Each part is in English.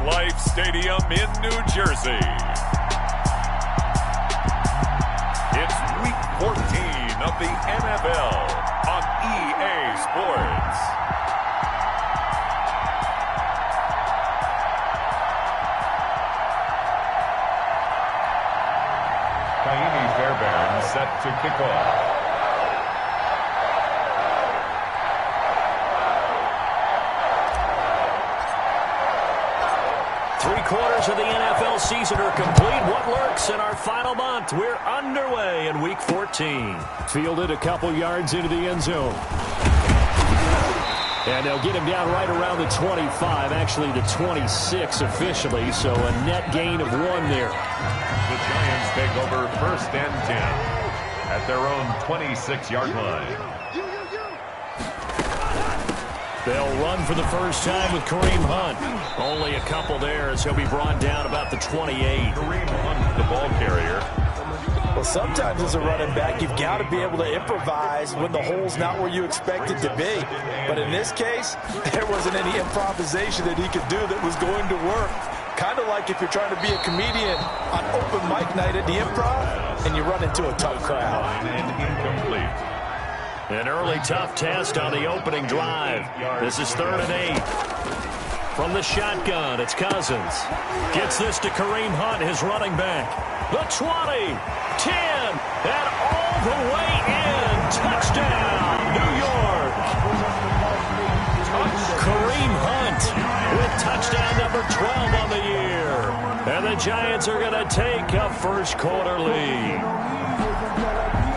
Life Stadium in New Jersey. It's Week 14 of the NFL on EA Sports. Fairbairn set to kick off. Three-quarters of the NFL season are complete. What lurks in our final month? We're underway in Week 14. Fielded a couple yards into the end zone. And they'll get him down right around the 25, actually the 26 officially, so a net gain of 1 there. The Giants take over 1st and 10 at their own 26-yard line. They'll run for the first time with Kareem Hunt. Only a couple there as he'll be brought down about the 28. Kareem Hunt, the ball carrier. Well, sometimes as a running back, you've got to be able to improvise when the hole's not where you expect it to be. But in this case, there wasn't any improvisation that he could do that was going to work. Kind of like if you're trying to be a comedian on open mic night at the Improv and you run into a tough crowd. And incomplete. An early tough test on the opening drive. This is 3rd and 8. From the shotgun, it's Cousins. Gets this to Kareem Hunt, his running back. The 20, 10, and all the way in. Touchdown, New York. Kareem Hunt with touchdown number 12 on the year. And the Giants are going to take a first-quarter lead.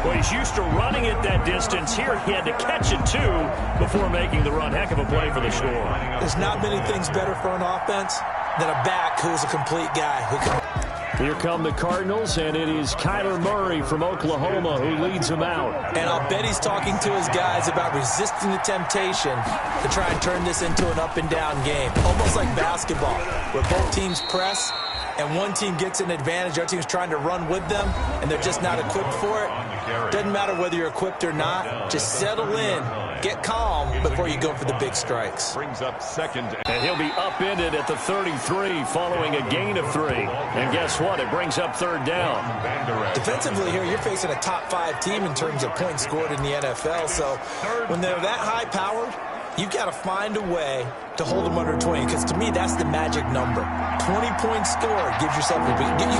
Well, he's used to running it that distance. Here he had to catch it, too, before making the run. Heck of a play for the score. There's not many things better for an offense than a back who's a complete guy who can... Here come the Cardinals, and it is Kyler Murray from Oklahoma who leads them out. And I'll bet he's talking to his guys about resisting the temptation to try and turn this into an up-and-down game. Almost like basketball, where both teams press, and one team gets an advantage, the other team's trying to run with them, and they're just not equipped for it. Doesn't matter whether you're equipped or not. Just settle in, get calm before you go for the big strikes. Brings up 2nd. And he'll be upended at the 33 following a gain of 3. And guess what? It brings up 3rd down. Defensively here, you're facing a top 5 team in terms of points scored in the NFL. So when they're that high-powered, you've got to find a way to hold them under 20, because to me, that's the magic number. 20 points scored gives yourself you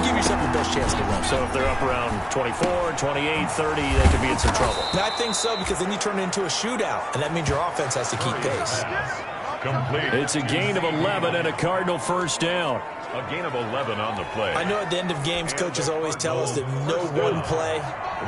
give yourself your best chance to win. So if they're up around 24, 28, 30, they could be in some trouble. And I think so, because then you turn it into a shootout, and that means your offense has to keep pace. Complete. It's a gain of 11 and a Cardinal first down. A gain of 11 on the play. I know at the end of games, coaches always tell us that no one play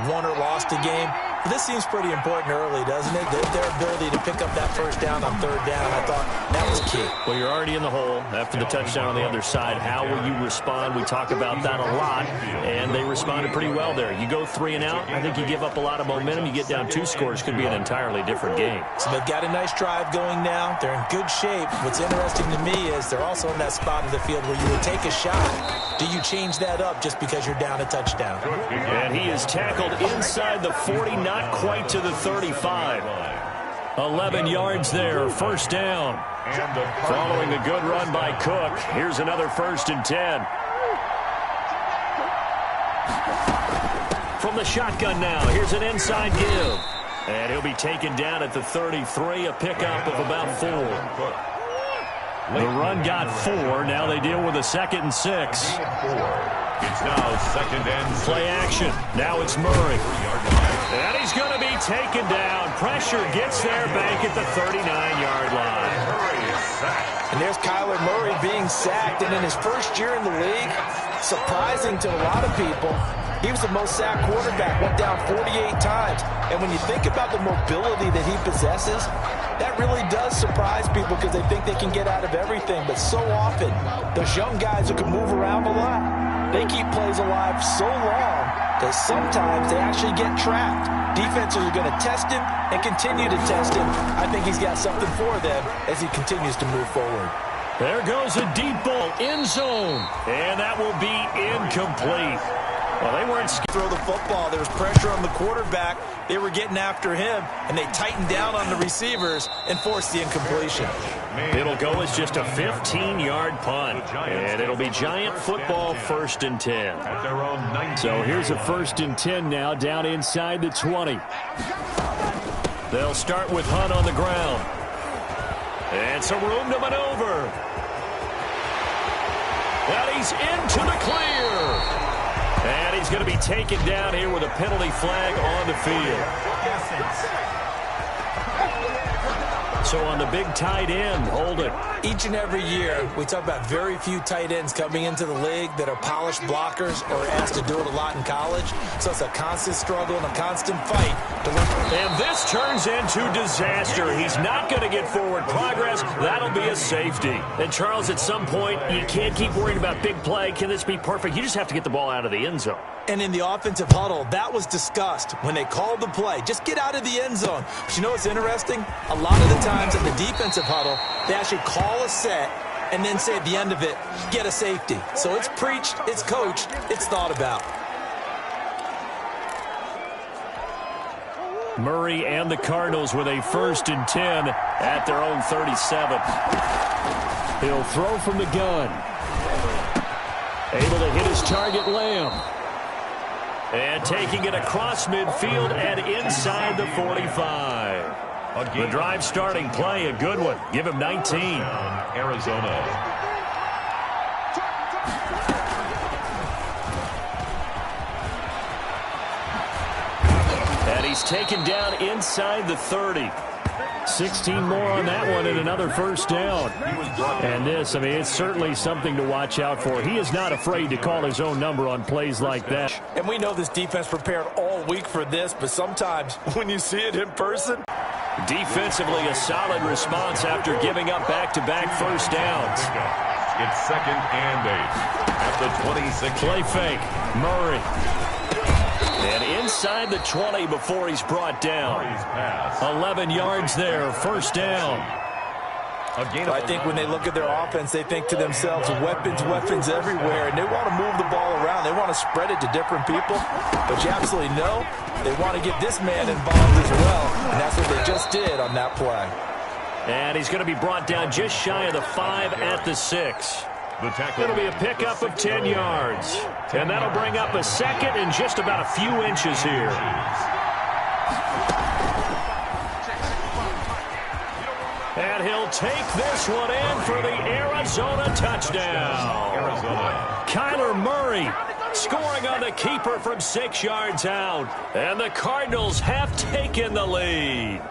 won or lost a game. But this seems pretty important early, doesn't it? Their ability to pick up that first down on 3rd down, I thought that was key. Well, you're already in the hole after the touchdown on the other side. How will you respond? We talk about that a lot, and they responded pretty well there. You go 3 and out, I think you give up a lot of momentum. You get down 2 scores, could be an entirely different game. So they've got a nice drive going now. They're in good shape. What's interesting to me is they're also in that spot of the field where you would take a shot. Do you change that up just because you're down a touchdown? And he is tackled inside the 40, not quite to the 35. 11 yards there, first down. Following a good run by Cook, here's another 1st and 10. From the shotgun now, here's an inside give. And he'll be taken down at the 33, a pickup of about 4. The run got 4. Now they deal with a 2nd and 6. It's now 2nd and 6. Play action. Now it's Murray. And he's going to be taken down. Pressure gets there back at the 39-yard line. And there's Kyler Murray being sacked. And in his first year in the league, surprising to a lot of people, he was the most sacked quarterback, went down 48 times. And when you think about the mobility that he possesses, that really does surprise people because they think they can get out of everything. But so often, those young guys who can move around a lot, they keep plays alive so long that sometimes they actually get trapped. Defenses are going to test him and continue to test him. I think he's got something for them as he continues to move forward. There goes a deep ball, end zone, and that will be incomplete. Well, they weren't scared. Throw the football. There was pressure on the quarterback. They were getting after him, and they tightened down on the receivers and forced the incompletion. It'll go as just a 15-yard punt, and it'll be Giant football 1st and 10. So here's a 1st and 10 now down inside the 20. They'll start with Hunt on the ground. And some room to maneuver. And he's into the clear. And he's going to be taken down here with a penalty flag on the field. So on the big tight end, hold it. Each and every year, we talk about very few tight ends coming into the league that are polished blockers or asked to do it a lot in college. So it's a constant struggle and a constant fight to learn. And this turns into disaster. He's not going to get forward progress. That'll be a safety. And Charles, at some point, you can't keep worrying about big play. Can this be perfect? You just have to get the ball out of the end zone. And in the offensive huddle, that was discussed when they called the play. Just get out of the end zone. But you know what's interesting? A lot of the times in the defensive huddle, they actually call a set and then say at the end of it, get a safety. So it's preached, it's coached, it's thought about. Murray and the Cardinals with a 1st and 10 at their own 37. He'll throw from the gun. Able to hit his target, Lamb. And taking it across midfield and inside the 45. The drive starting play, a good one. Give him 19. Arizona. And he's taken down inside the 30. 16 more on that one and another 1st down. And this, I mean, it's certainly something to watch out for. He is not afraid to call his own number on plays like that. And we know this defense prepared all week for this, but sometimes when you see it in person. Defensively, a solid response after giving up back-to-back 1st downs. It's 2nd and 8 at the 26. Play fake. Murray. And inside the 20 before he's brought down. 11 yards there, 1st down. I think when they look at their offense, they think to themselves, weapons, weapons everywhere, and they want to move the ball around. They want to spread it to different people, but you absolutely know they want to get this man involved as well, and that's what they just did on that play. And he's going to be brought down just shy of the 5 at the 6. It'll be a pickup of 10 yards. And that'll bring up a 2nd and just about a few inches here. And he'll take this one in for the Arizona touchdown. Kyler Murray scoring on the keeper from 6 yards out. And the Cardinals have taken the lead.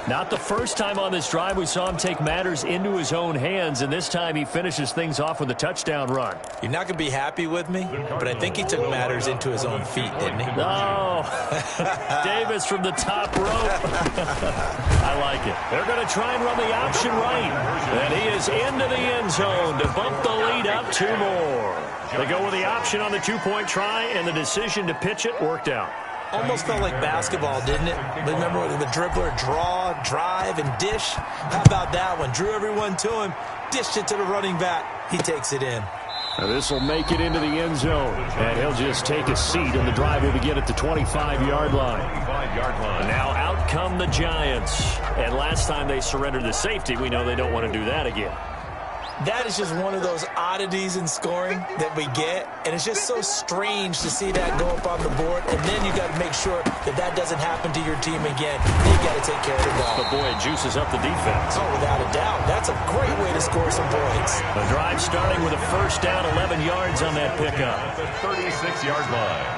Not the first time on this drive we saw him take matters into his own hands, and this time he finishes things off with a touchdown run. You're not going to be happy with me, but I think he took matters into his own feet, didn't he? Oh, Davis from the top rope. I like it. They're going to try and run the option right, and he is into the end zone to bump the lead up 2 more. They go with the option on the 2-point try, and the decision to pitch it worked out. Almost felt like basketball, didn't it? Remember the dribbler draw, drive, and dish? How about that one? Drew everyone to him, dished it to the running back. He takes it in. This will make it into the end zone, and he'll just take a seat, and the drive will begin at the 25-yard line. Now out come the Giants, and last time they surrendered the safety, we know they don't want to do that again. That is just one of those oddities in scoring that we get, and it's just so strange to see that go up on the board, and then you got to make sure that that doesn't happen to your team again. You got to take care of the ball. But boy, it juices up the defense. Oh, without a doubt. That's a great way to score some points. The drive starting with a 1st down, 11 yards on that pickup. The 36-yard line.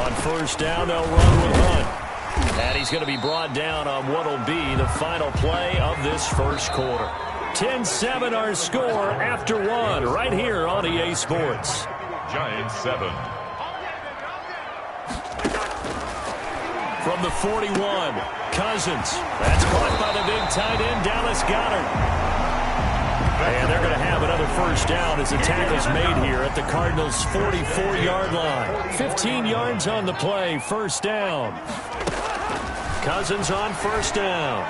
On 1st down, they'll run with Hunt. And he's going to be brought down on what will be the final play of this 1st quarter. 10-7 our score after 1 right here on EA Sports. Giants 7. From the 41, Cousins. That's caught by the big tight end, Dallas Goedert. And they're going to have another 1st down as the tackle's made here at the Cardinals' 44-yard line. 15 yards on the play, 1st down. Cousins on 1st down.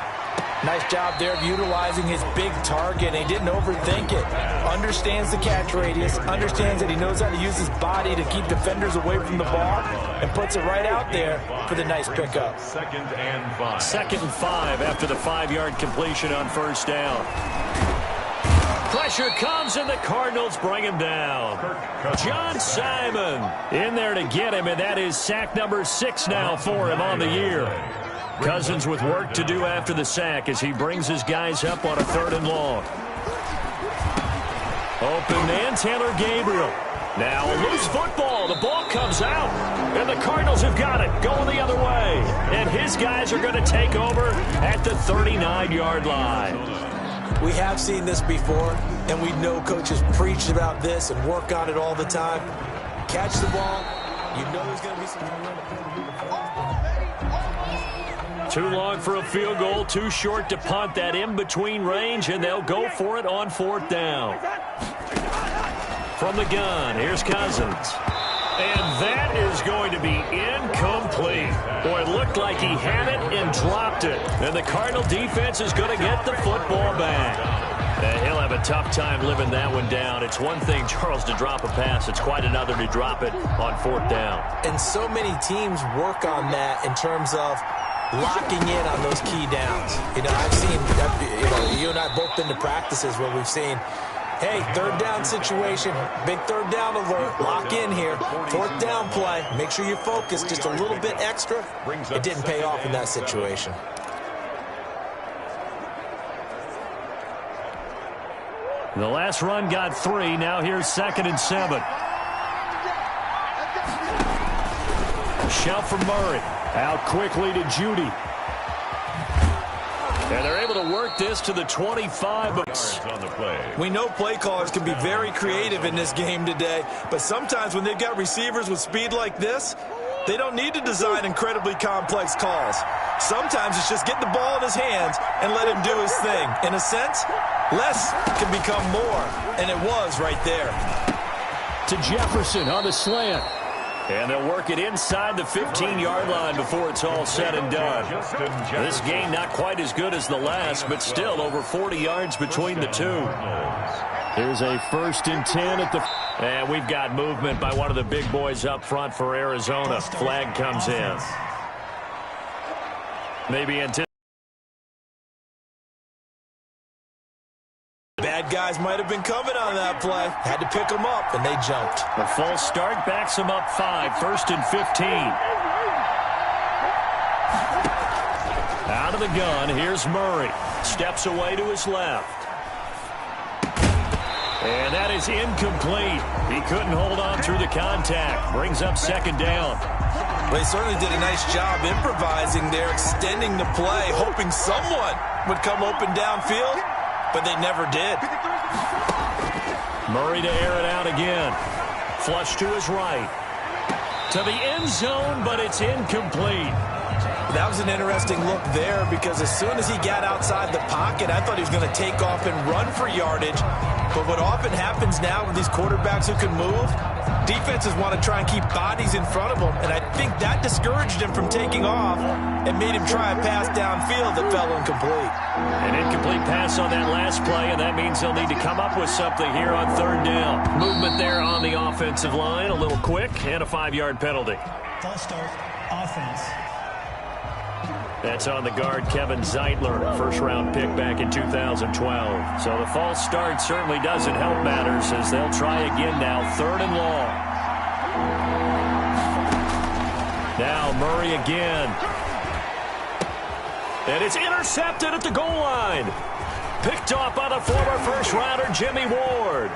Nice job there of utilizing his big target. He didn't overthink it. Understands the catch radius, understands that he knows how to use his body to keep defenders away from the ball, and puts it right out there for the nice pickup. 2nd and 5. 2nd and 5 after the 5-yard completion on first down. Pressure comes, and the Cardinals bring him down. John Simon in there to get him, and that is sack number 6 now for him on the year. Cousins with work to do after the sack as he brings his guys up on a 3rd and long. Open man, Taylor Gabriel. Now a loose football. The ball comes out, and the Cardinals have got it going the other way. And his guys are going to take over at the 39-yard line. We have seen this before, and we know coaches preach about this and work on it all the time. Catch the ball. You know there's going to be some... Too long for a field goal, too short to punt. That in-between range, and they'll go for it on 4th down. From the gun, here's Cousins. And that is going to be incomplete. Boy, it looked like he had it and dropped it. And the Cardinal defense is going to get the football back. He'll have a tough time living that one down. It's one thing, Charles, to drop a pass. It's quite another to drop it on 4th down. And so many teams work on that in terms of locking in on those key downs. You know, I've seen, you and I both been to practices where we've seen, hey, 3rd down situation, big 3rd down alert, lock in here, 4th down play, make sure you focus just a little bit extra. It didn't pay off in that situation. The last run got 3. Now here's 2nd and 7. Shout from Murray. Out quickly to Judy. And they're able to work this to the 25. We know play callers can be very creative in this game today, but sometimes when they've got receivers with speed like this, they don't need to design incredibly complex calls. Sometimes it's just get the ball in his hands and let him do his thing. In a sense, less can become more, and it was right there. To Jefferson on the slant. And they'll work it inside the 15-yard line before it's all said and done. This game not quite as good as the last, but still over 40 yards between the two. Here's a 1st and 10 at the... And we've got movement by one of the big boys up front for Arizona. Flag comes in. Maybe Bad guys might have been coming on that play. Had to pick them up, and they jumped. A false start backs them up 5. 1st and 15. Out of the gun, here's Murray. Steps away to his left. And that is incomplete. He couldn't hold on through the contact. Brings up 2nd down. They certainly did a nice job improvising there, extending the play, hoping someone would come open downfield, but they never did. Murray to air it out again. Flush to his right. To the end zone, but it's incomplete. That was an interesting look there because as soon as he got outside the pocket, I thought he was going to take off and run for yardage. But what often happens now with these quarterbacks who can move, defenses want to try and keep bodies in front of them. And I think that discouraged him from taking off and made him try a pass downfield that fell incomplete. An incomplete pass on that last play, and that means they'll need to come up with something here on 3rd down. Movement there on the offensive line, a little quick, and a 5-yard penalty. False start, offense. That's on the guard, Kevin Zeitler, first-round pick back in 2012. So the false start certainly doesn't help matters as they'll try again now, 3rd and long. Now Murray again. And it's intercepted at the goal line. Picked off by the former first-rounder, Jimmy Ward.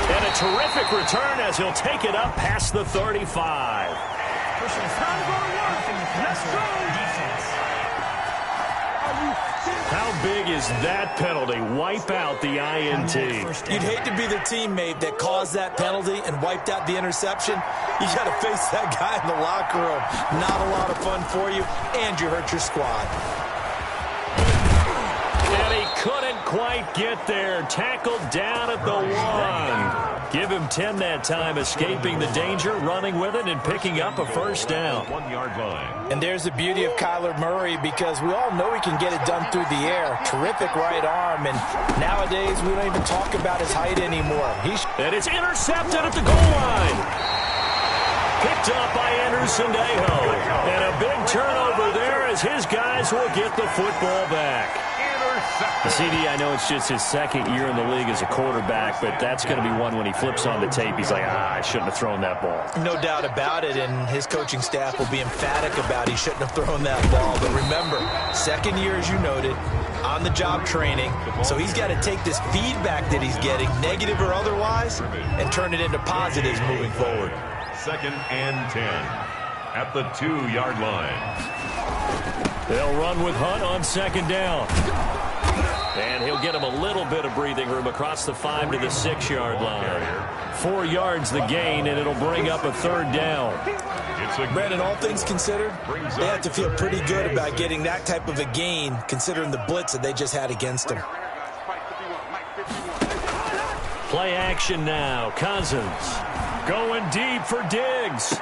And a terrific return as he'll take it up past the 35. How big is that penalty? Wipe out the INT. You'd hate to be the teammate that caused that penalty and wiped out the interception. You got to face that guy in the locker room. Not a lot of fun for you, and you hurt your squad. And he couldn't quite get there. Tackled down at the 1. Give him 10 that time, escaping the danger, running with it, and picking up a first down. 1 yard line. And there's the beauty of Kyler Murray, because we all know he can get it done through the air. Terrific right arm, and nowadays we don't even talk about his height anymore. And it's intercepted at the goal line. Picked up by Anderson Aho. And a big turnover there as his guys will get the football back. CD, I know it's just his second year in the league as a quarterback, but that's going to be one when he flips on the tape. He's like, I shouldn't have thrown that ball. No doubt about it, and his coaching staff will be emphatic about he shouldn't have thrown that ball. But remember, second year, as you noted, on-the-job training, so he's got to take this feedback that he's getting, negative or otherwise, and turn it into positives moving forward. 2nd and 10 at the 2-yard line. They'll run with Hunt on 2nd down. And he'll get him a little bit of breathing room across the 5 to the 6-yard line. 4 yards the gain, and it'll bring up a 3rd down. Brandon, all things considered, they have to feel pretty good about getting that type of a gain, considering the blitz that they just had against them. Play action now. Cousins going deep for Diggs.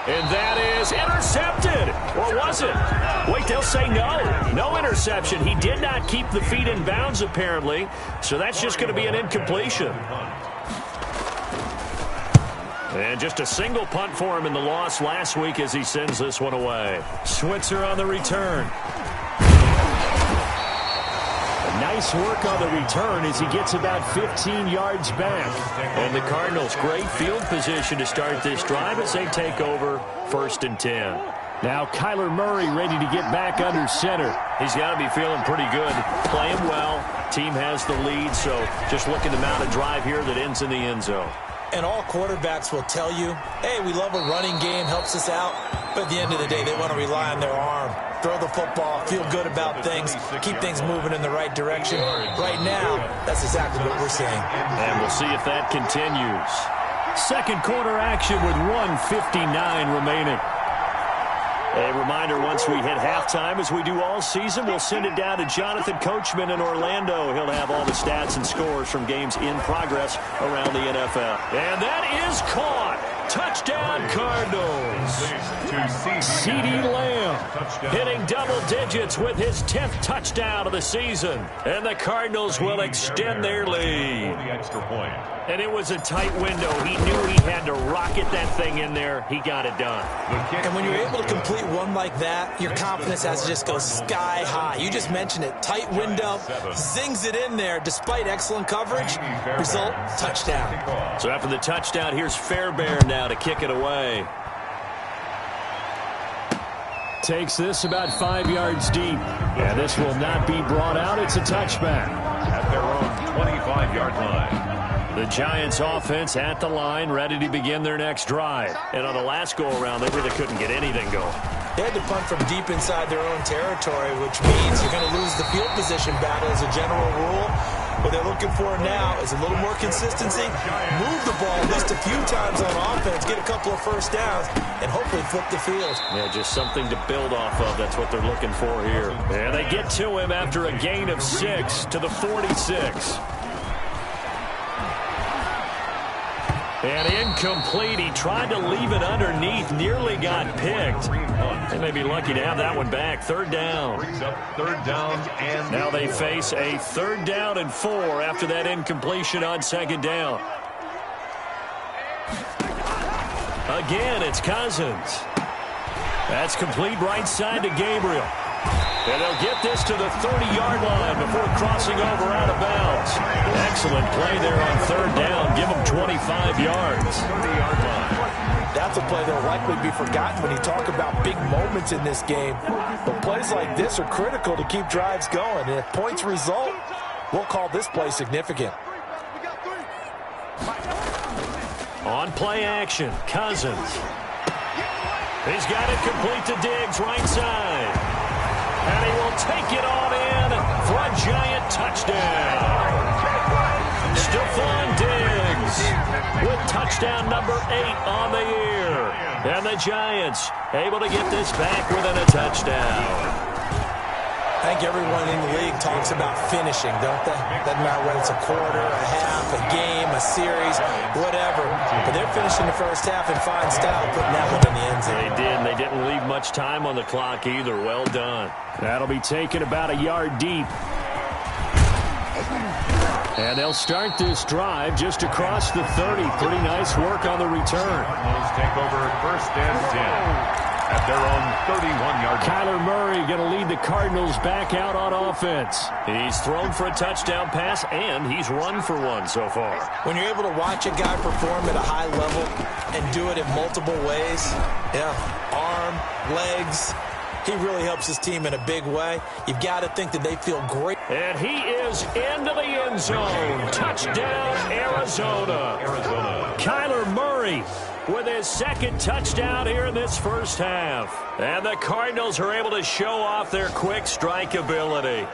And that is intercepted. Or was it? Wait, they'll say no. No interception. He did not keep the feet in bounds, apparently. So that's just going to be an incompletion. And just a single punt for him in the loss last week as he sends this one away. Switzer on the return. Nice work on the return as he gets about 15 yards back. And the Cardinals, great field position to start this drive as they take over 1st and 10. Now Kyler Murray ready to get back under center. He's got to be feeling pretty good. Playing well. Team has the lead, so just looking to mount a drive here that ends in the end zone. And all quarterbacks will tell you, hey, we love a running game, helps us out. But at the end of the day, they want to rely on their arm. Throw the football, feel good about things, keep things moving in the right direction. Right now, that's exactly what we're seeing. And we'll see if that continues. 2nd quarter action with 1:59 remaining. A reminder, once we hit halftime, as we do all season, we'll send it down to Jonathan Coachman in Orlando. He'll have all the stats and scores from games in progress around the NFL. And that is caught. Touchdown, Cardinals. CeeDee Lamb hitting double digits with his 10th touchdown of the season. And the Cardinals will extend their lead. And it was a tight window. He knew he had to rocket that thing in there. He got it done. And when you're able to complete one like that, your confidence has to just go sky high. You just mentioned it. Tight window, zings it in there despite excellent coverage. Result, touchdown. So after the touchdown, here's Fairbairn now to kick it away. Takes this about 5 yards deep. And this will not be brought out. It's a touchback. At their own 25-yard line. The Giants offense at the line, ready to begin their next drive. And on the last go-around, they really couldn't get anything going. They had to punt from deep inside their own territory, which means you're going to lose the field position battle as a general rule. What they're looking for now is a little more consistency, move the ball at least a few times on offense, get a couple of first downs, and hopefully flip the field. Yeah, just something to build off of. That's what they're looking for here. And they get to him after a gain of 6 to the 46. And incomplete. He tried to leave it underneath, nearly got picked. They may be lucky to have that one back. 3rd down. Third down, and now they face a 3rd down and 4 after that incompletion on 2nd down. Again, it's Cousins. That's complete right side to Gabriel. And they'll get this to the 30-yard line before crossing over out of bounds. Excellent play there on 3rd down. Give them 25 yards. 30-yard line. That's a play that will likely be forgotten when you talk about big moments in this game. But plays like this are critical to keep drives going. And if points result, we'll call this play significant. On play action, Cousins. He's got it complete to Diggs, right side. And he will take it on in for a giant touchdown. Stephon Diggs with touchdown number 8 on the year. And the Giants able to get this back within a touchdown. I think everyone in the league talks about finishing, don't they? Doesn't matter whether it's a quarter, a half, a game, a series, whatever. But they're finishing the first half in fine style, putting that one in the end zone. They did, and they didn't leave much time on the clock either. Well done. That'll be taken about a yard deep. And they'll start this drive just across the 30. Pretty nice work on the return. Cardinals take over first and 10 at their own 31-yard line. Kyler Murray going to lead the Cardinals back out on offense. He's thrown for a touchdown pass, and he's run for one so far. When you're able to watch a guy perform at a high level and do it in multiple ways, arm, legs, he really helps his team in a big way. You've got to think that they feel great. And he is into the end zone. Touchdown, Arizona. Kyler Murray with his second touchdown here in this first half. And the Cardinals are able to show off their quick strike ability.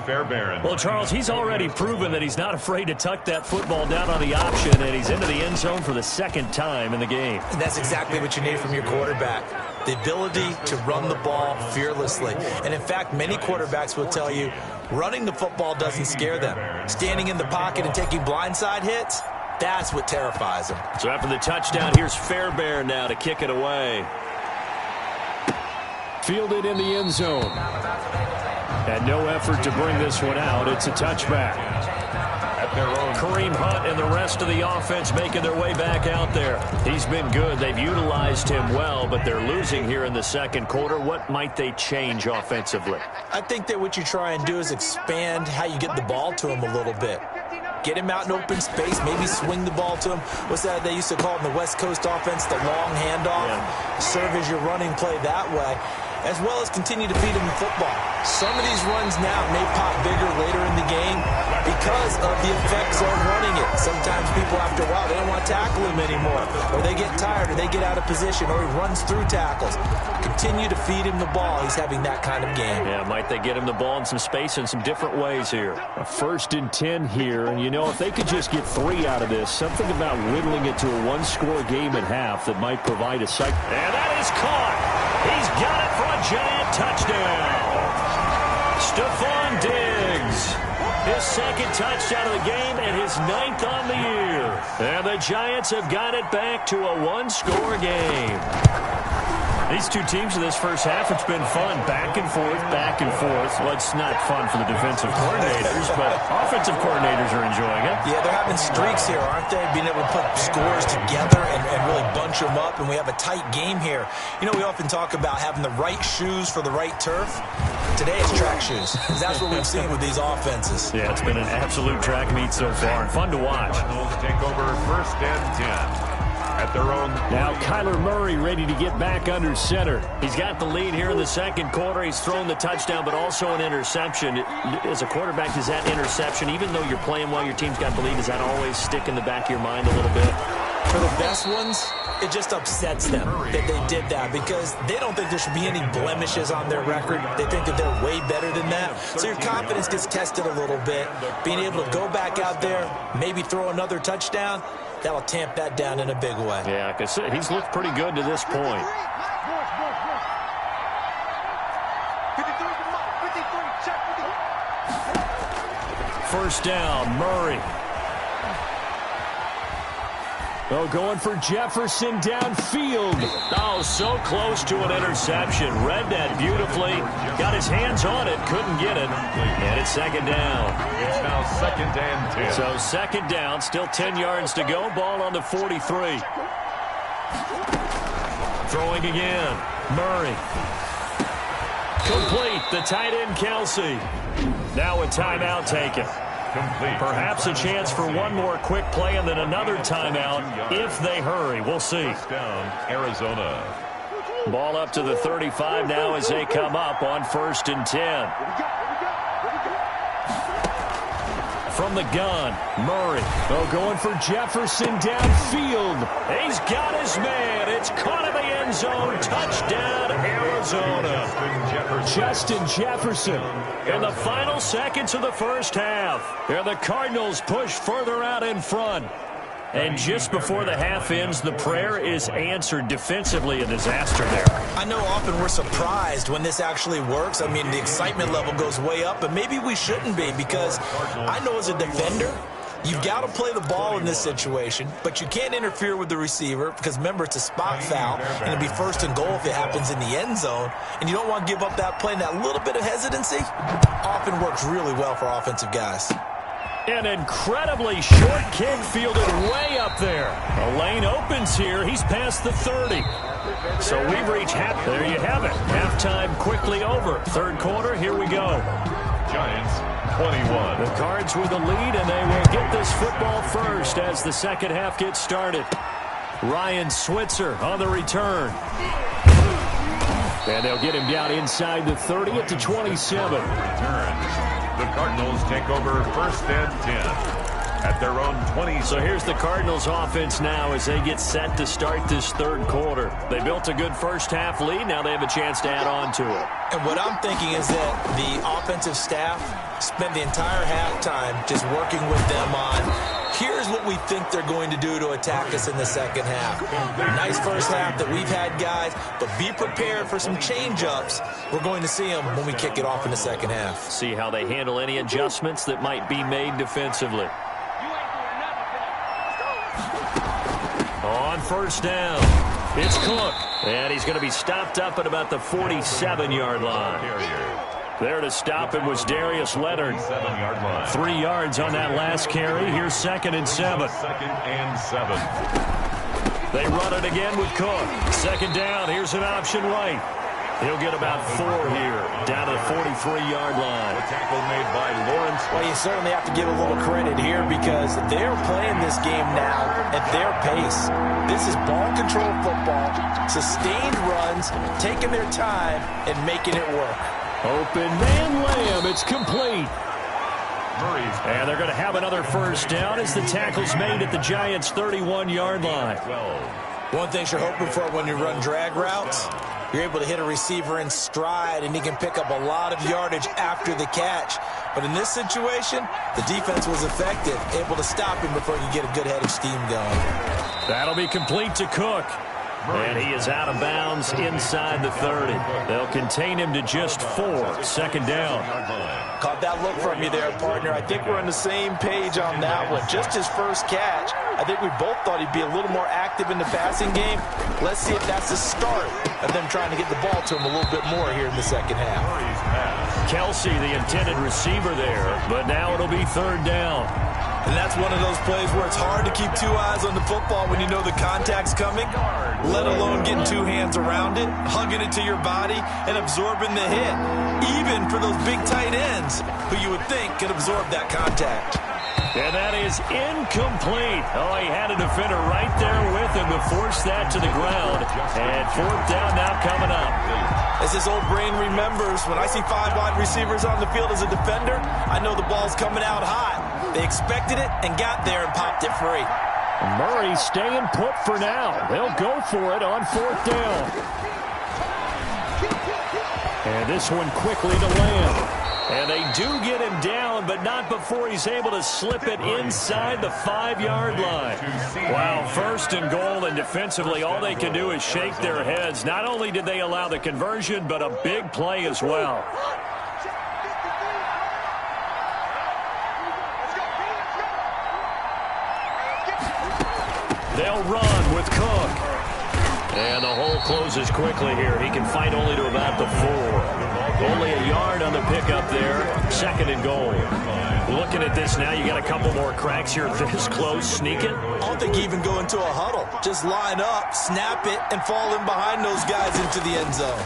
Fairbairn. Well, Charles, he's already proven that he's not afraid to tuck that football down on the option, and he's into the end zone for the second time in the game. And that's exactly what you need from your quarterback. The ability to run the ball fearlessly. And in fact, many quarterbacks will tell you running the football doesn't scare them. Standing in the pocket and taking blindside hits, that's what terrifies them. So after the touchdown, here's Fairbairn now to kick it away. Fielded in the end zone. And no effort to bring this one out. It's a touchback. At their own. Kareem Hunt and the rest of the offense making their way back out there. He's been good. They've utilized him well, but they're losing here in the second quarter. What might they change offensively? I think that what you try and do is expand how you get the ball to him a little bit. Get him out in open space, maybe swing the ball to him. What's that they used to call in the West Coast offense, the long handoff? Yeah. Serve as your running play that way, as well as continue to feed him the football. Some of these runs now may pop bigger later in the game because of the effects of running it. Sometimes people, after a while, they don't want to tackle him anymore, or they get tired, or they get out of position, or he runs through tackles. Continue to feed him the ball. He's having that kind of game. Yeah, might they get him the ball in some space in some different ways here. A 1st and 10 here, and you know, if they could just get 3 out of this, something about whittling it to a one-score game at half that might provide a cycle. And that is caught. He's got it for a giant touchdown. Stephon Diggs, his second touchdown of the game and his 9th on the year. And the Giants have got it back to a one-score game. These two teams in this first half, it's been fun. Back and forth, back and forth. Well, it's not fun for the defensive coordinators, but offensive coordinators are enjoying it. Yeah, they're having streaks here, aren't they? Being able to put scores together and really bunch them up, and we have a tight game here. You know, we often talk about having the right shoes for the right turf. Today it's track shoes. That's what we've seen with these offenses. Yeah, it's been an absolute track meet so far, and fun to watch. Take over first and 10. At their own. Now Kyler Murray ready to get back under center. He's got the lead here in the second quarter. He's thrown the touchdown, but also an interception. As a quarterback, does that interception, even though you're playing well, your team's got the lead, does that always stick in the back of your mind a little bit? For the best ones, it just upsets them that they did that because they don't think there should be any blemishes on their record. They think that they're way better than that. So your confidence gets tested a little bit. Being able to go back out there, maybe throw another touchdown, that'll tamp that down in a big way. Yeah, because he's looked pretty good to this point. First down, Murray. Oh, going for Jefferson downfield. Oh, so close to an interception. Read that beautifully. Got his hands on it. Couldn't get it. And it's second down. It's now 2nd and 10. So second down. Still 10 yards to go. Ball on the 43. Throwing again. Murray. Complete. The tight end, Kelsey. Now a timeout taken. Complete. Perhaps a chance for one more quick play and then another timeout if they hurry. We'll see. First down, Arizona. Ball up to the 35 now as they come up on 1st and 10. From the gun, Murray. Oh, going for Jefferson downfield. He's got his man. It's caught in the end zone. Touchdown, Arizona. Justin Jefferson. In the final seconds of the first half. And the Cardinals push further out in front. And just before the half ends, the prayer is answered. Defensively, a disaster there. I know often we're surprised when this actually works. I mean, the excitement level goes way up, and maybe we shouldn't be, because I know as a defender, you've got to play the ball in this situation, but you can't interfere with the receiver because, remember, it's a spot foul, and it'll be first and goal if it happens in the end zone, and you don't want to give up that play, and that little bit of hesitancy often works really well for offensive guys. An incredibly short kick fielded way up there. A lane opens here. He's past the 30. So we've reached half. There you have it. Halftime quickly over. Third quarter, here we go. Giants 21. The Cards with the lead, and they will get this football first as the second half gets started. Ryan Switzer on the return. And they'll get him down inside the 30 at the 27. The Cardinals take over first and 10 at their own 20. So here's the Cardinals offense now as they get set to start this third quarter. They built a good first half lead. Now they have a chance to add on to it. And what I'm thinking is that the offensive staff spent the entire halftime just working with them on, here's what we think they're going to do to attack us in the second half. Nice first half that we've had, guys, but be prepared for some change-ups. We're going to see them when we kick it off in the second half. See how they handle any adjustments that might be made defensively. On first down, it's Cook, and he's going to be stopped up at about the 47-yard line. There to stop him was Darius Leonard. 3 yards on that last carry. Here's 2nd and 7. They run it again with Cook. Second down. Here's an option right. He'll get about 4 here, down to the 43-yard line. The tackle made by Lawrence. Well, you certainly have to give a little credit here because they're playing this game now at their pace. This is ball control football, sustained runs, taking their time and making it work. Open man Lamb. It's complete. And they're going to have another first down as the tackle's made at the Giants' 31-yard line. One thing you're hoping for when you run drag routes, you're able to hit a receiver in stride, and he can pick up a lot of yardage after the catch. But in this situation, the defense was effective, able to stop him before he could get a good head of steam going. That'll be complete to Cook. And he is out of bounds inside the 30. They'll contain him to just 4. Second down. Caught that look from you there, partner. I think we're on the same page on that one. Just his first catch. I think we both thought he'd be a little more active in the passing game. Let's see if that's the start of them trying to get the ball to him a little bit more here in the second half. Kelsey, the intended receiver there, but now it'll be third down. And that's one of those plays where it's hard to keep 2 eyes on the football when you know the contact's coming, let alone getting 2 hands around it, hugging it to your body, and absorbing the hit, even for those big tight ends who you would think could absorb that contact. And that is incomplete. Oh, he had a defender right there with him to force that to the ground. And fourth down now coming up. As this old brain remembers, when I see 5 wide receivers on the field as a defender, I know the ball's coming out hot. They expected it and got there and popped it free. Murray staying put for now. They'll go for it on fourth down. And this one quickly to Lamb. And they do get him down, but not before he's able to slip it inside the 5-yard line. Wow, first and goal, and defensively all they can do is shake their heads. Not only did they allow the conversion, but a big play as well. They'll run with Cook. And the hole closes quickly here. He can fight only to about the 4. Only a yard on the pickup there. Second and goal. Looking at this now, you got a couple more cracks here this close. Sneak it. I don't think you even go into a huddle. Just line up, snap it, and fall in behind those guys into the end zone.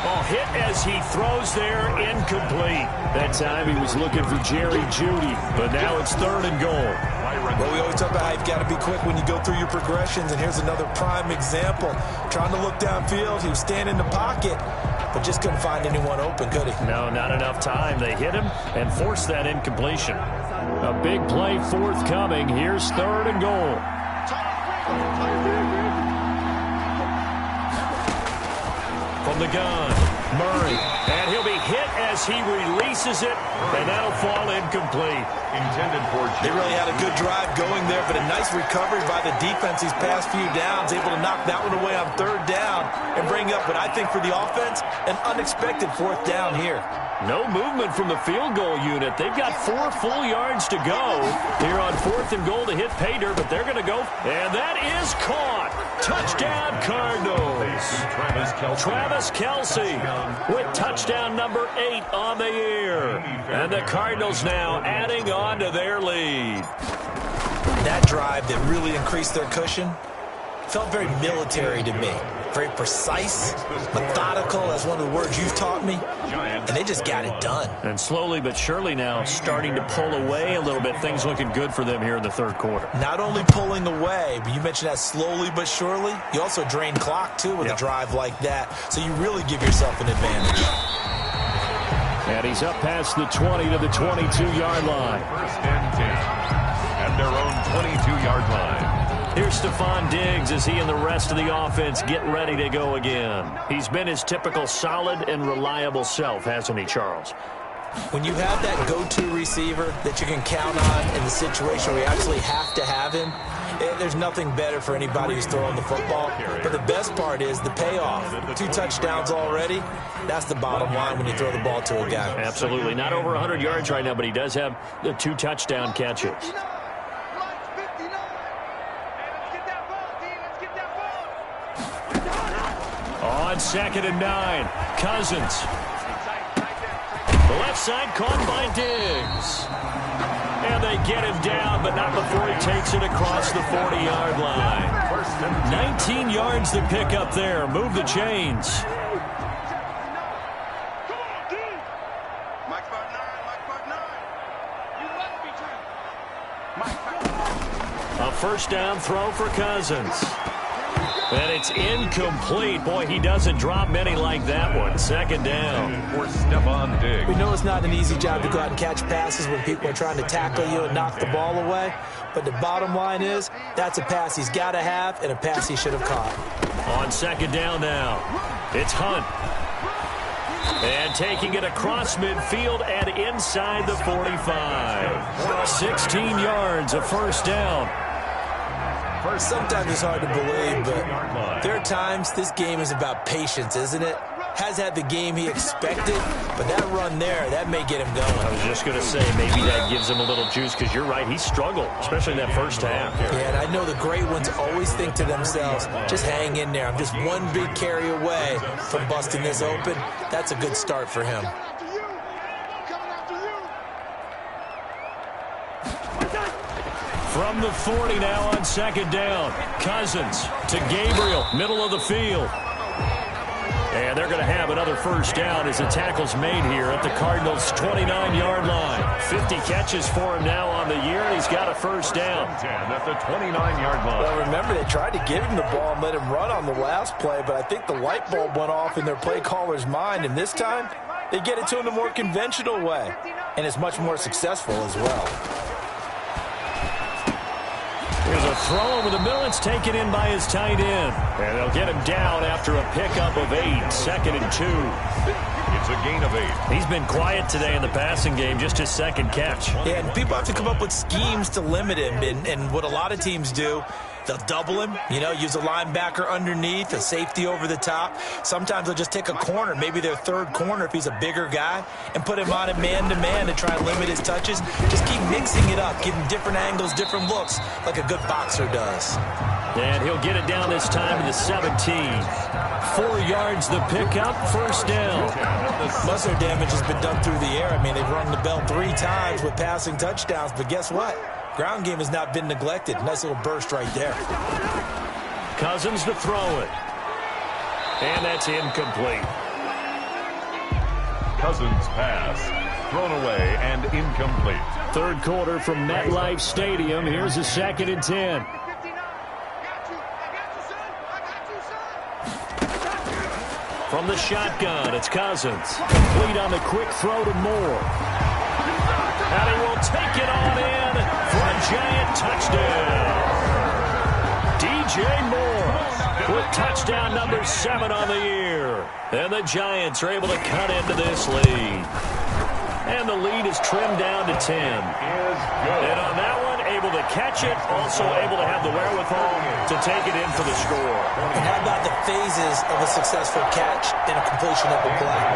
Oh, hit as he throws there, incomplete. That time he was looking for Jerry Jeudy, but now it's third and goal. Well, we always talk about how you've got to be quick when you go through your progressions, and here's another prime example. Trying to look downfield, he was standing in the pocket, but just couldn't find anyone open, could he? No, not enough time. They hit him and forced that incompletion. A big play forthcoming. Here's third and goal. From the gun, Murray, and he'll be hit as he releases it, and that'll fall incomplete. Intended for They really had a good drive going there, but a nice recovery by the defense these past few downs, able to knock that one away on third down and bring up what I think for the offense, an unexpected fourth down here. No movement from the field goal unit. They've got 4 full yards to go here on 4th and goal to hit pay dirt, but they're going to go, and that is caught. Touchdown, Cardinals. Travis Kelce with touchdown number 8 on the year. And the Cardinals now adding on to their lead. That drive that really increased their cushion felt very military to me. Very precise, methodical, that's one of the words you've taught me. And they just got it done. And slowly but surely now starting to pull away a little bit. Things looking good for them here in the third quarter. Not only pulling away, but you mentioned that slowly but surely. You also drain clock, too, with a drive like that. So you really give yourself an advantage. And he's up past the 20 to the 22-yard line. First and 10 at their own 22-yard line. Here's Stephon Diggs as he and the rest of the offense get ready to go again. He's been his typical solid and reliable self, hasn't he, Charles? When you have that go-to receiver that you can count on in the situation where you actually have to have him, there's nothing better for anybody who's throwing the football. But the best part is the payoff. 2 touchdowns already. That's the bottom line when you throw the ball to a guy. Absolutely. Not over 100 yards right now, but he does have the 2 touchdown catches. On 2nd and 9, Cousins. The left side caught by Diggs. And they get him down, but not before he takes it across the 40-yard line. 19 yards to pick up there. Move the chains. A first down throw for Cousins. And it's incomplete. Boy, he doesn't drop many like that one. 2nd down. For Stephon Diggs. We know it's not an easy job to go out and catch passes when people are trying to tackle you and knock the ball away. But the bottom line is, that's a pass he's got to have and a pass he should have caught. On 2nd down now, it's Hunt. And taking it across midfield and inside the 45. 16 yards, a first down. Sometimes it's hard to believe, but there are times this game is about patience, isn't it? Has had the game he expected, but that run there, that may get him going. I was just going to say, maybe that gives him a little juice, because you're right, he struggled, especially in that first half. Yeah, and I know the great ones always think to themselves, just hang in there. I'm just one big carry away from busting this open. That's a good start for him. From the 40 now on 2nd down. Cousins to Gabriel, middle of the field. And they're going to have another first down as the tackle's made here at the Cardinals' 29-yard line. 50 catches for him now on the year, and he's got a first down. 10 at the 29-yard line. Well, remember, they tried to give him the ball and let him run on the last play, but I think the light bulb went off in their play caller's mind, and this time they get it to him the more conventional way, and it's much more successful as well. Here's a throw over the middle. It's taken in by his tight end. And they'll get him down after a pickup of 8. 2nd and 2. It's a gain of 8. He's been quiet today in the passing game, just his 2nd catch. Yeah, and people have to come up with schemes to limit him. And what a lot of teams do, they'll double him, use a linebacker underneath, a safety over the top. Sometimes they'll just take a corner, maybe their third corner if he's a bigger guy, and put him on it man-to-man to try and limit his touches. Just keep mixing it up, give him different angles, different looks, like a good boxer does. And he'll get it down this time to the 17. 4 yards the pickup, first down. Muscle damage has been done through the air. I mean, they've rung the bell 3 times with passing touchdowns, but guess what? Ground game has not been neglected. Nice little burst right there. Cousins to throw it. And that's incomplete. Cousins pass. Thrown away and incomplete. Third quarter from MetLife Stadium. Here's a 2nd and 10. From the shotgun, it's Cousins. Complete on the quick throw to Moore. And he will take it on in for a giant touchdown. DJ DJ Moore with touchdown number 7 on the year. And the Giants are able to cut into this lead. And the lead is trimmed down to 10. And on that one, able to catch it, also able to have the wherewithal to take it in for the score. And how about the phases of a successful catch and a completion of a play?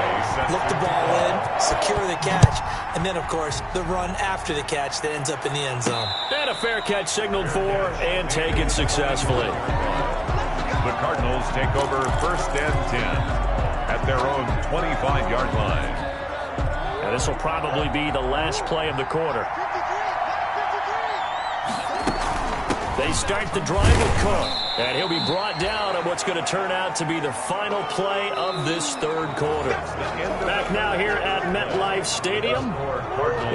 Look the ball in, secure the catch, and then, of course, the run after the catch that ends up in the end zone. And a fair catch signaled for and taken successfully. The Cardinals take over 1st and 10 at their own 25-yard line. And this will probably be the last play of the quarter. They start the drive with Cook. And he'll be brought down on what's going to turn out to be the final play of this third quarter. Back now here at MetLife Stadium.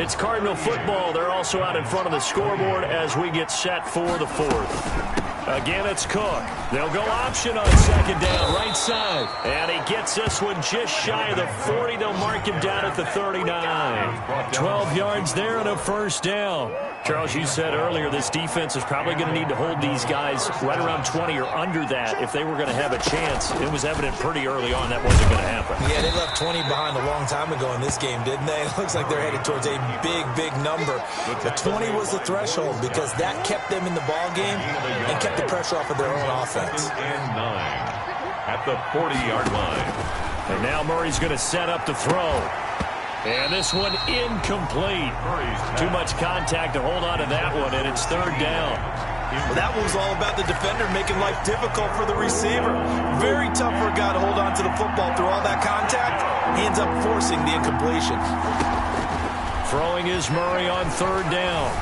It's Cardinal football. They're also out in front of the scoreboard as we get set for the fourth. Again, it's Cook. They'll go option on second down, right side. And he gets this one just shy of the 40. They'll mark him down at the 39. 12 yards there and a first down. Charles, you said earlier this defense is probably going to need to hold these guys right around 20 or under that if they were going to have a chance. It was evident pretty early on that wasn't going to happen. Yeah, they left 20 behind a long time ago in this game, didn't they? It looks like they're headed towards a big, big number. But 20 was the threshold because that kept them in the ball game and kept the pressure off of their own offense. 2nd and 9 at the 40-yard line. And now Murray's going to set up to throw. And this one incomplete. Too much contact to hold on to that one, and it's third down. Well, that one was all about the defender making life difficult for the receiver. Very tough for a guy to hold on to the football through all that contact. He ends up forcing the incompletion. Throwing is Murray on third down.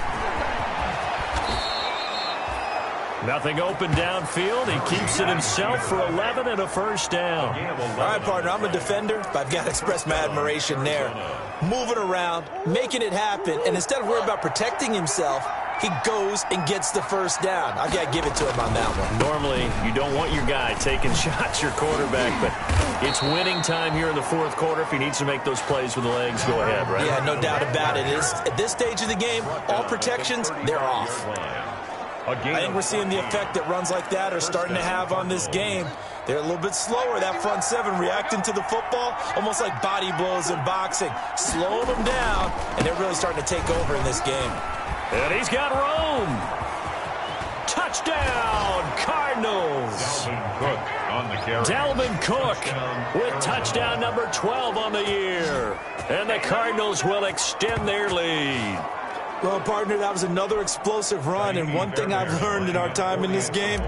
Nothing open downfield. He keeps it himself for 11 and a first down. All right, partner, I'm a defender, but I've got to express my admiration there. Moving around, making it happen, and instead of worrying about protecting himself, he goes and gets the first down. I've got to give it to him on that one. Normally, you don't want your guy taking shots, your quarterback, but it's winning time here in the fourth quarter. If he needs to make those plays with the legs, go ahead, right? Yeah, no doubt about it. At this stage of the game, all protections, they're off. I think we're seeing the effect that runs like that are starting to have on this game. They're a little bit slower, that front seven, reacting to the football, almost like body blows in boxing. Slowing them down, and they're really starting to take over in this game. And he's got room. Touchdown, Cardinals. Dalvin Cook with touchdown number 12 on the year. And the Cardinals will extend their lead. Well, partner, that was another explosive run, and one thing I've learned in our time in this game,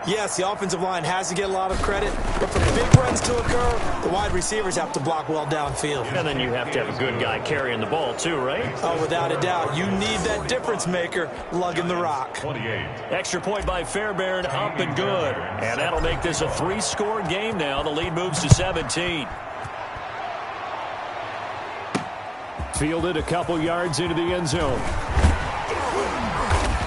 yes, the offensive line has to get a lot of credit, but for big runs to occur, the wide receivers have to block well downfield. And then you have to have a good guy carrying the ball too, right? Oh, without a doubt. You need that difference maker lugging the rock. 28. Extra point by Fairbairn, up and good. And that'll make this a 3-score game now. The lead moves to 17. Fielded a couple yards into the end zone.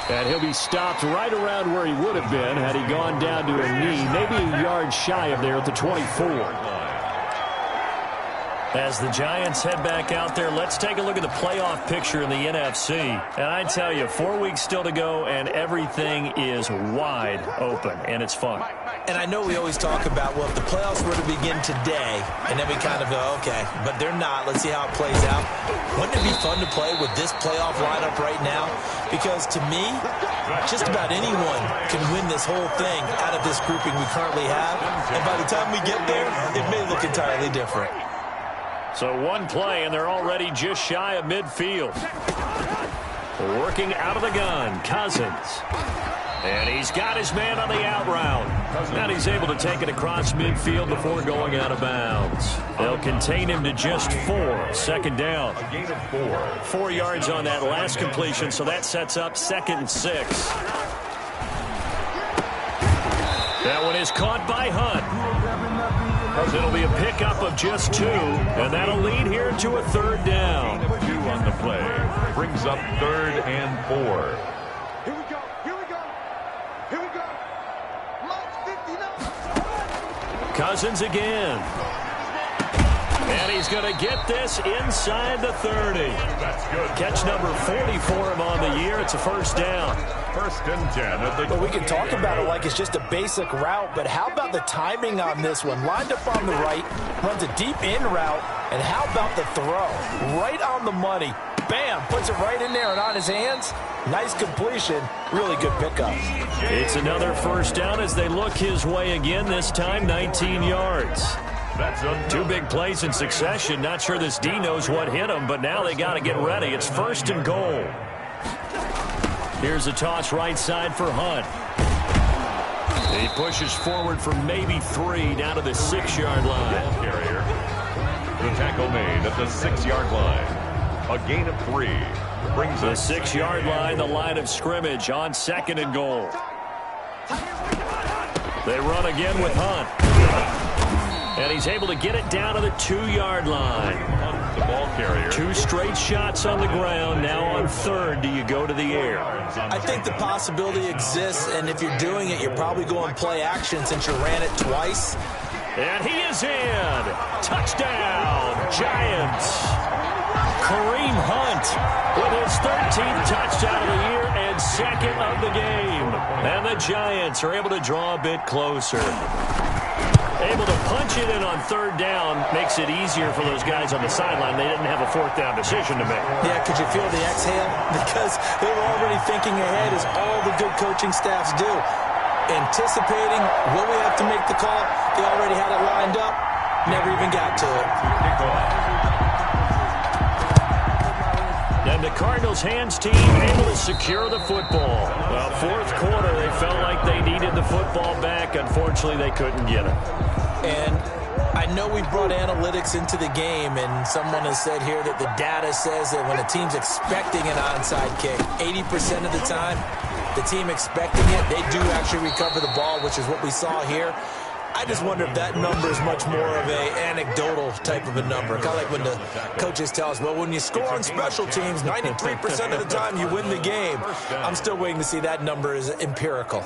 And he'll be stopped right around where he would have been had he gone down to a knee, maybe a yard shy of there at the 24. As the Giants head back out there, let's take a look at the playoff picture in the NFC. And I tell you, 4 weeks still to go, and everything is wide open, and it's fun. And I know we always talk about, well, if the playoffs were to begin today, and then we kind of go, okay, but they're not. Let's see how it plays out. Wouldn't it be fun to play with this playoff lineup right now? Because to me, just about anyone can win this whole thing out of this grouping we currently have. And by the time we get there, it may look entirely different. So one play, and they're already just shy of midfield. Working out of the gun, Cousins. And he's got his man on the out route. And he's able to take it across midfield before going out of bounds. They'll contain him to just 4. Second down. A gain of 4. 4 yards on that last completion, so that sets up 2nd and 6. That one is caught by Hunt. It'll be a pickup of just 2, and that'll lead here to a third down. 2 on the play. Brings up 3rd and 4. Here we go. Here we go. Here we go. March 59. Cousins again. And he's going to get this inside the 30. That's good. Catch number 40 for him on the year. It's a first down. First and 10 at the... Well, we can talk about it like it's just a basic route, but how about the timing on this one? Lined up on the right, runs a deep in route, and how about the throw? Right on the money. Bam, puts it right in there and on his hands. Nice completion. Really good pickup. It's another first down as they look his way again, this time 19 yards. Two big plays in succession. Not sure this D knows what hit him, but now they got to get ready. It's first and goal. Here's a toss right side for Hunt. He pushes forward for maybe 3 down to the 6-yard line. Carrier. The tackle made at the 6-yard line. A gain of 3. Brings the 6-yard line, the line of scrimmage on second and goal. They run again with Hunt. And he's able to get it down to the 2-yard line. The ball carrier. 2 straight shots on the ground. Now on third, do you go to the air? I think the possibility exists, and if you're doing it, you're probably going play action since you ran it twice. And he is in. Touchdown, Giants. Kareem Hunt with his 13th touchdown of the year and second of the game. And the Giants are able to draw a bit closer. Able to punch it in on third down makes it easier for those guys on the sideline. They didn't have a fourth down decision to make. Yeah, could you feel the exhale? Because they were already thinking ahead, as all the good coaching staffs do. Anticipating, will we have to make the call? They already had it lined up. Never even got to it. And the Cardinals' hands team able to secure the football. Well, fourth quarter, they felt like they needed the football back. Unfortunately, they couldn't get it. And I know we brought analytics into the game, and someone has said here that the data says that when a team's expecting an onside kick, 80% of the time, the team expecting it, they do actually recover the ball, which is what we saw here. I just wonder if that number is much more of a anecdotal type of a number. Kind of like when the coaches tell us, well, when you score on special teams, 93% of the time you win the game. I'm still waiting to see that number is empirical.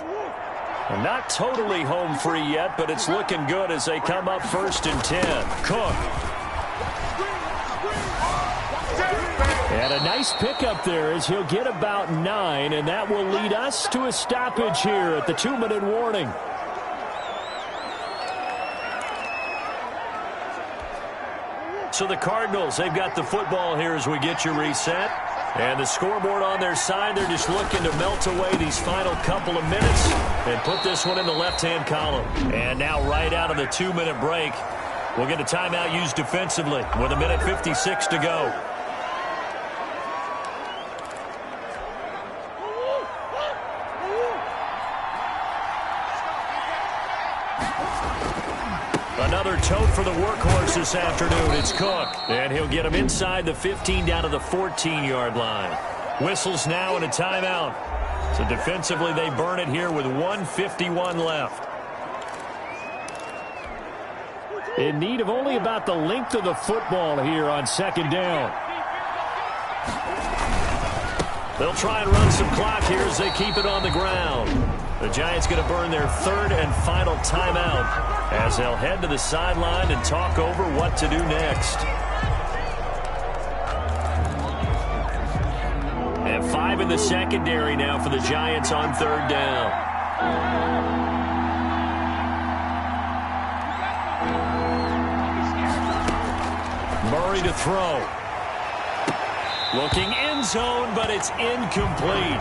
Well, not totally home free yet, but it's looking good as they come up first and 10. Cook. And a nice pickup there as he'll get about 9, and that will lead us to a stoppage here at the 2-minute warning. So the Cardinals, they've got the football here as we get you reset. And the scoreboard on their side, they're just looking to melt away these final couple of minutes and put this one in the left-hand column. And now right out of the 2-minute break, we'll get a timeout used defensively with 1:56 to go. Another tote for the workhorse this afternoon. It's Cook. And he'll get him inside the 15 down to the 14-yard line. Whistles now and a timeout. So defensively, they burn it here with 1:51 left. In need of only about the length of the football here on second down. They'll try and run some clock here as they keep it on the ground. The Giants going to burn their third and final timeout as they'll head to the sideline and talk over what to do next. And 5 in the secondary now for the Giants on third down. Murray to throw. Looking end zone, but it's incomplete.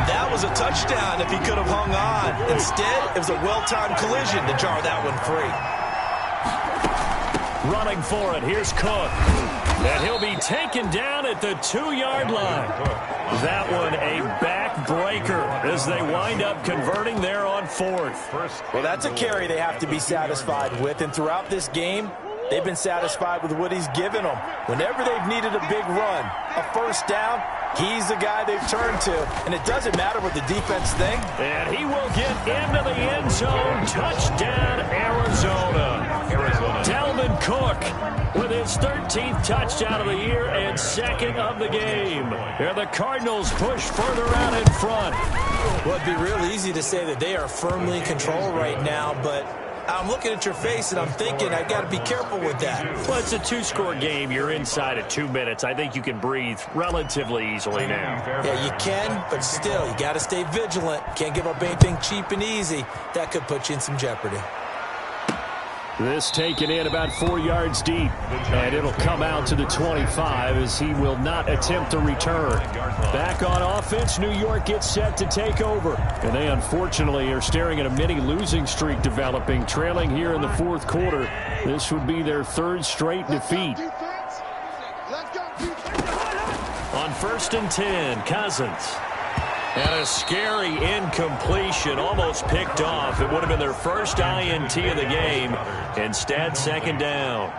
That was a touchdown if he could have hung on. Instead, it was a well-timed collision to jar that one free. Running for it, here's Cook. And he'll be taken down at the 2-yard line. That one a backbreaker as they wind up converting there on fourth. Well, that's a carry they have to be satisfied with. And throughout this game, they've been satisfied with what he's given them. Whenever they've needed a big run, a first down, he's the guy they've turned to. And it doesn't matter what the defense thinks. And he will get into the end zone. Touchdown, Arizona. Dalvin Cook with his 13th touchdown of the year and second of the game. Here the Cardinals push further out in front. Well, it'd be real easy to say that they are firmly in control right now, but I'm looking at your face, and I'm thinking I got to be careful with that. Well, it's a two-score game. You're inside at 2 minutes. I think you can breathe relatively easily now. Yeah, you can, but still, you got to stay vigilant. Can't give up anything cheap and easy. That could put you in some jeopardy. This taken in about 4 yards deep, and it'll come out to the 25 as he will not attempt to return. Back on offense, New York gets set to take over, and they unfortunately are staring at a mini losing streak developing, trailing here in the fourth quarter. This would be their third straight defeat. On 1st and 10, Cousins. And a scary incompletion, almost picked off. It would have been their first INT of the game. Instead, second down.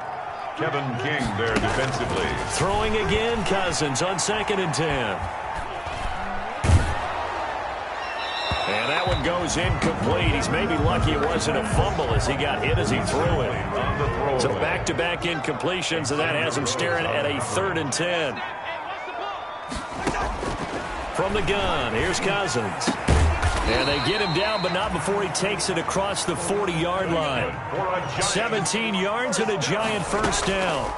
Kevin King there defensively. Throwing again, Cousins on 2nd and 10. And that one goes incomplete. He's maybe lucky it wasn't a fumble as he got hit as he threw it. So back-to-back incompletions, and that has him staring at a 3rd and 10. From the gun, here's Cousins. And they get him down, but not before he takes it across the 40-yard line. 17 yards and a giant first down.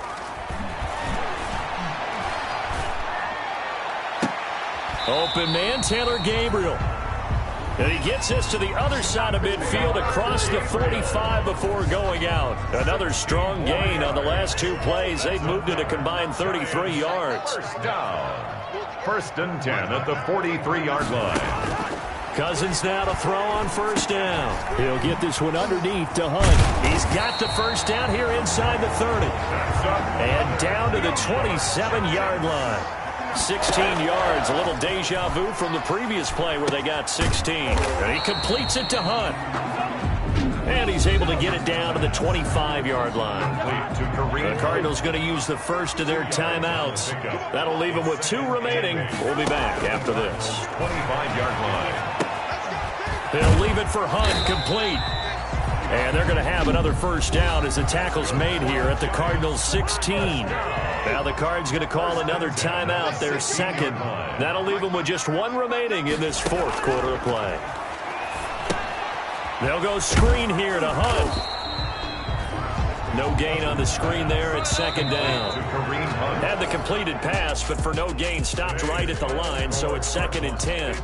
Open man, Taylor Gabriel. And he gets this to the other side of midfield across the 45 before going out. Another strong gain on the last 2 plays. They've moved it a combined 33 yards. First down. 1st and 10 at the 43-yard line. Cousins now to throw on 1st down. He'll get this one underneath to Hunt. He's got the first down here inside the 30. And down to the 27-yard line. 16 yards, a little deja vu from the previous play where they got 16. And he completes it to Hunt. And he's able to get it down to the 25-yard line. The Cardinals going to use the first of their timeouts. That'll leave them with 2 remaining. We'll be back after this. 25-yard line. They'll leave it for Hunt, complete. And they're going to have another first down as the tackle's made here at the Cardinals' 16. Now the Cards going to call another timeout, their second. That'll leave them with just 1 remaining in this 4th quarter of play. They'll go screen here to Hunt. No gain on the screen there at 2nd down. Had the completed pass, but for no gain, stopped right at the line, so it's 2nd and 10.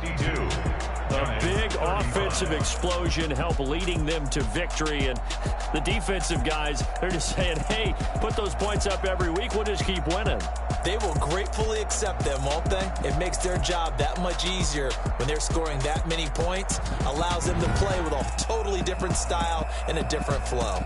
A big offensive explosion helped leading them to victory, and the defensive guys, they're just saying, hey, put those points up every week, we'll just keep winning. They will gratefully accept them, won't they? It makes their job that much easier when they're scoring that many points, allows them to play with a totally different style and a different flow.